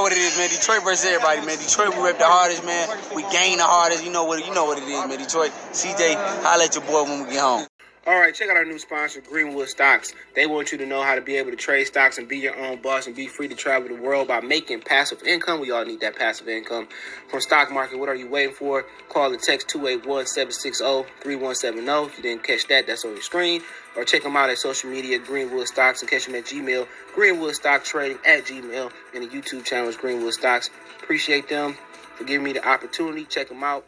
What it is, man. Detroit versus everybody, man. Detroit, we rep the hardest, man. We gain the hardest. You know what it is, man. Detroit, CJ, holla at your boy when we get home. All right, check out our new sponsor, Greenwood Stocks. They want you to know how to be able to trade stocks and be your own boss and be free to travel the world by making passive income. We all need that passive income from stock market. What are you waiting for? Call or text 281-760-3170. If you didn't catch that, that's on your screen. Or check them out at social media, Greenwood Stocks, and catch them at Gmail, greenwoodstocktrading@gmail, and the YouTube channel is Greenwood Stocks. Appreciate them for giving me the opportunity. Check them out.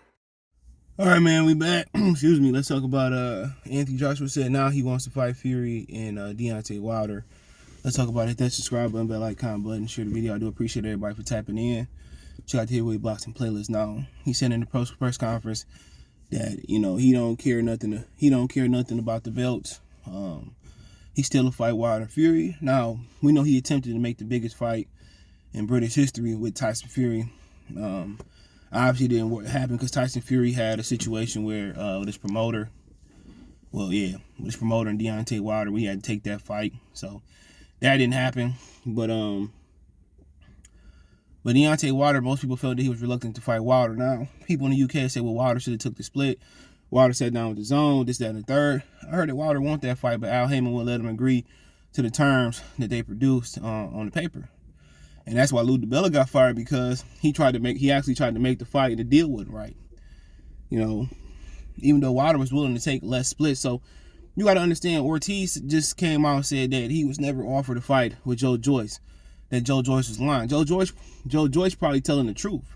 All right, man, we back. Excuse me. Let's talk about Anthony Joshua said now he wants to fight Fury and Deontay Wilder. Let's talk about it. That subscribe button, bell icon button, share the video. I do appreciate everybody for tapping in. Check out the Heavyweight Boxing playlist now. He said in the press conference that he don't care nothing. He don't care nothing about the belts. He still a fight Wilder Fury. Now we know he attempted to make the biggest fight in British history with Tyson Fury. Obviously didn't happen because Tyson Fury had a situation where with his promoter and Deontay Wilder, we had to take that fight. So that didn't happen. But Deontay Wilder, most people felt that he was reluctant to fight Wilder. Now, people in the UK say, well, Wilder should have took the split. Wilder sat down with the zone, this, that, and the third. I heard that Wilder want that fight, but Al Heyman wouldn't let him agree to the terms that they produced on the paper. And that's why Lou DiBella got fired, because he actually tried to make the fight and the deal wasn't right. Even though Wilder was willing to take less splits. So you got to understand, Ortiz just came out and said that he was never offered a fight with Joe Joyce, that Joe Joyce was lying. Joe Joyce probably telling the truth.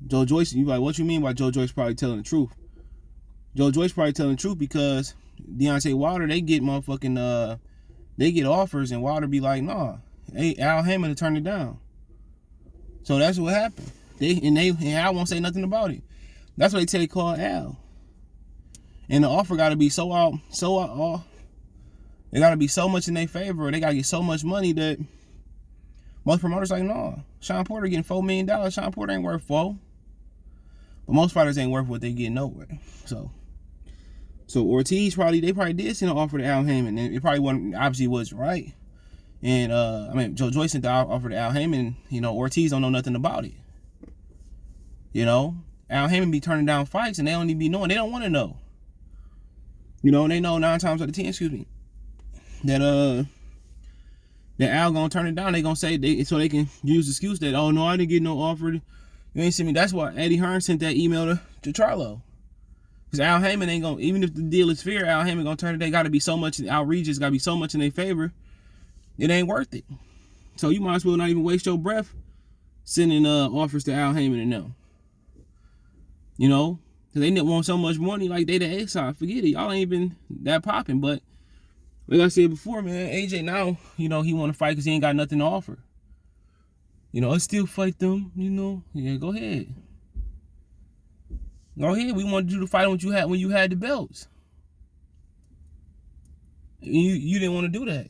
Joe Joyce, you like, what you mean by Joe Joyce probably telling the truth? Joe Joyce probably telling the truth because Deontay Wilder, they get offers and Wilder be like, nah. Al Heyman to turn it down. So that's what happened. And Al won't say nothing about it. That's why they call Al. And the offer got to be so they got to be so much in their favor. They got to get so much money that most promoters like, no. Sean Porter getting $4 million. Sean Porter ain't worth $4. But most fighters ain't worth what they get nowhere. So Ortiz probably did send an offer to Al Heyman, and it probably wasn't right. And Joe Joyce sent the offer to Al Heyman. Ortiz don't know nothing about it. Al Heyman be turning down fights, and they don't even be knowing. They don't want to know. They know 9 times out of 10, that Al gonna turn it down. They gonna say so they can use the excuse that, oh no, I didn't get no offer. You ain't send me. That's why Eddie Hearn sent that email to Charlo. Because Al Heyman ain't gonna, even if the deal is fair, Al Heyman gonna turn it. They gotta be so much outrageous. Gotta be so much in their favor. It ain't worth it. So you might as well not even waste your breath sending offers to Al Heyman and them. Because they want so much money, like they the A-side. Forget it. Y'all ain't even that popping. But like I said before, man, AJ now, he want to fight because he ain't got nothing to offer. I still fight them, Yeah, go ahead. Go ahead. We wanted you to fight when you had the belts. You didn't want to do that.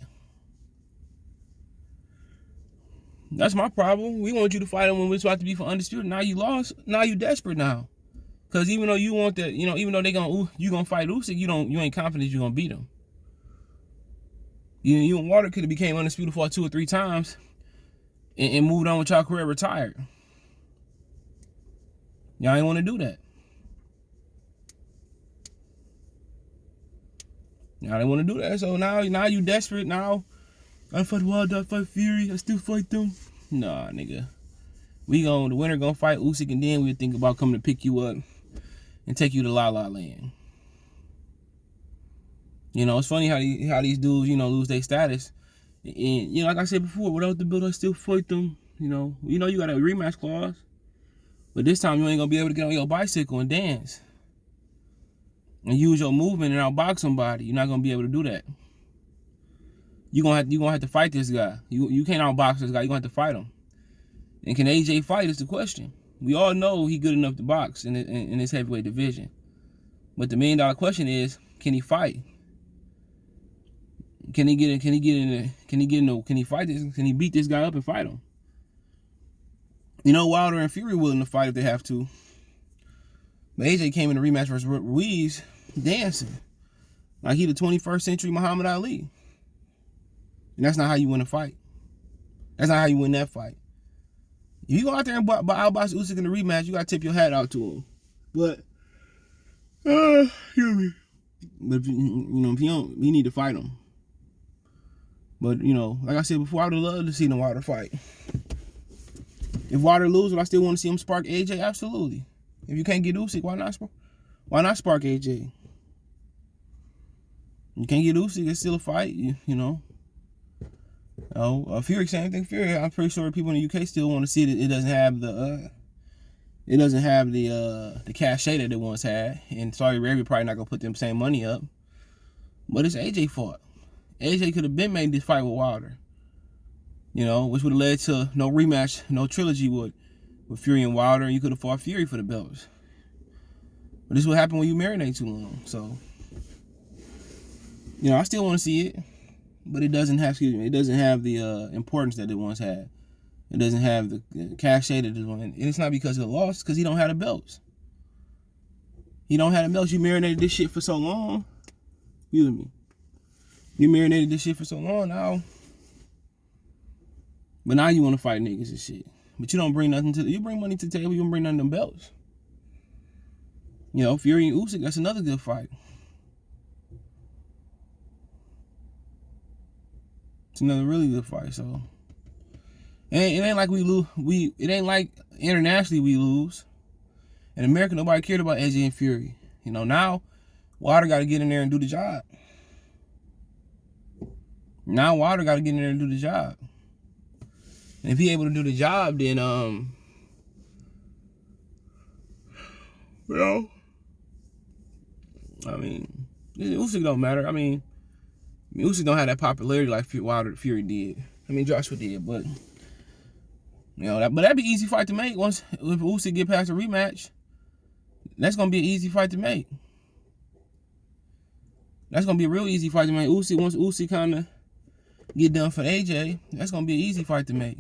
That's my problem. We want you to fight them when we're supposed to be for undisputed. Now you lost. Now you desperate now. Because even though you want that, even though you gonna fight Usyk, you ain't confident you're gonna beat him. You and Wilder could have became undisputed for 2 or 3 times and moved on with your career, retired. Y'all ain't want to do that. Y'all didn't want to do that. So now you desperate. Now I fight Wilder, I fight Fury, I still fight them. Nah, nigga. The winner gonna fight Usyk, and then we'll think about coming to pick you up and take you to La La Land. It's funny how these dudes, lose their status. And, like I said before, without the belt, I still fight them. You got a rematch clause. But this time you ain't gonna be able to get on your bicycle and dance. And use your movement and outbox somebody. You're not gonna be able to do that. You're gonna have to fight this guy. You can't outbox this guy. You're gonna have to fight him. And can AJ fight is the question. We all know he's good enough to box in this heavyweight division. But the $1 million question is, can he fight? Can he fight this? Can he beat this guy up and fight him? Wilder and Fury willing to fight if they have to. But AJ came in the rematch versus Ruiz dancing like he the 21st century Muhammad Ali. And that's not how you win a fight. That's not how you win that fight. If you go out there and outbox Usyk in the rematch, you gotta tip your hat out to him. But, excuse me. But if if you don't, you need to fight him. But like I said before, I would love to see the Wilder fight. If Wilder loses, would I still want to see him spark AJ? Absolutely. If you can't get Usyk, why not spark AJ? You can't get Usyk, it's still a fight. Fury, same thing. Fury, I'm pretty sure people in the UK still want to see it. It doesn't have the cachet that it once had, and Saudi Arabia probably not gonna put them same money up. But it's AJ fault. AJ could have been made this fight with Wilder, which would have led to no rematch, no trilogy with Fury and Wilder, and you could have fought Fury for the belts. But this is what happened when you marinate too long. So, I still want to see it, but it doesn't have the importance that it once had. It doesn't have the cachet that it once had. And it's not because of the loss, it's because he don't have the belts. He don't have the belts. You marinated this shit for so long. Excuse me. You marinated this shit for so long now. But now you want to fight niggas and shit. But you don't bring nothing you bring money to the table, you don't bring none of them belts. Fury and Usyk, that's another good fight. It's another really good fight, so. It ain't like we lose. It ain't like internationally we lose. In America, nobody cared about AJ and Fury. Now, Wilder got to get in there and do the job. Now Wilder got to get in there and do the job. And if he able to do the job, then Usyk don't matter. Usyk don't have that popularity like Fury did. Joshua did, but that'd be an easy fight to make once if Usyk get past a rematch. That's gonna be an easy fight to make. That's gonna be a real easy fight to make. Once Usyk kind of get done for AJ, that's gonna be an easy fight to make.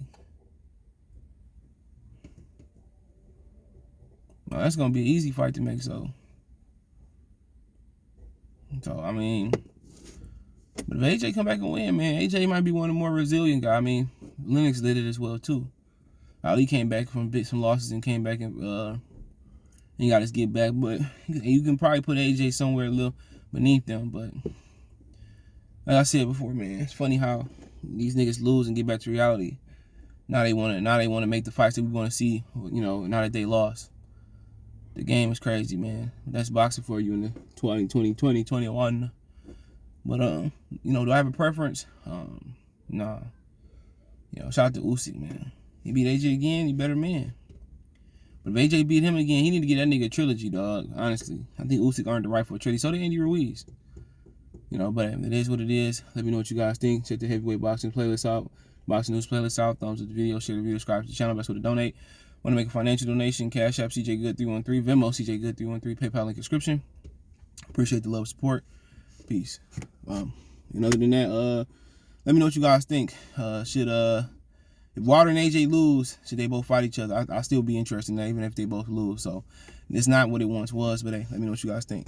That's gonna be an easy fight to make. So but if AJ come back and win, man, AJ might be one of the more resilient guys. Lennox did it as well too. Ali came back from some losses and came back and got his get back. But you can probably put AJ somewhere a little beneath them. But like I said before, man, it's funny how these niggas lose and get back to reality. Now they want to make the fights that we want to see. Now that they lost. The game is crazy, man. That's boxing for you in the 2021. But do I have a preference? Nah. Shout out to Usyk, man. He beat AJ again, he better man. But if AJ beat him again, he need to get that nigga a trilogy, dog. Honestly. I think Usyk earned the right for a trilogy. So did Andy Ruiz. But it is what it is. Let me know what you guys think. Check the heavyweight boxing playlist out. Boxing news playlist out. Thumbs up the video, share the video, subscribe to the channel. Best way to donate. Want to make a financial donation? Cash App CJ Good 313, Venmo CJ Good 313, PayPal link description. Appreciate the love and support. Peace. And other than that, let me know what you guys think. If Wilder and AJ lose, should they both fight each other? I'll still be interested in that, even if they both lose. So it's not what it once was, but hey, let me know what you guys think.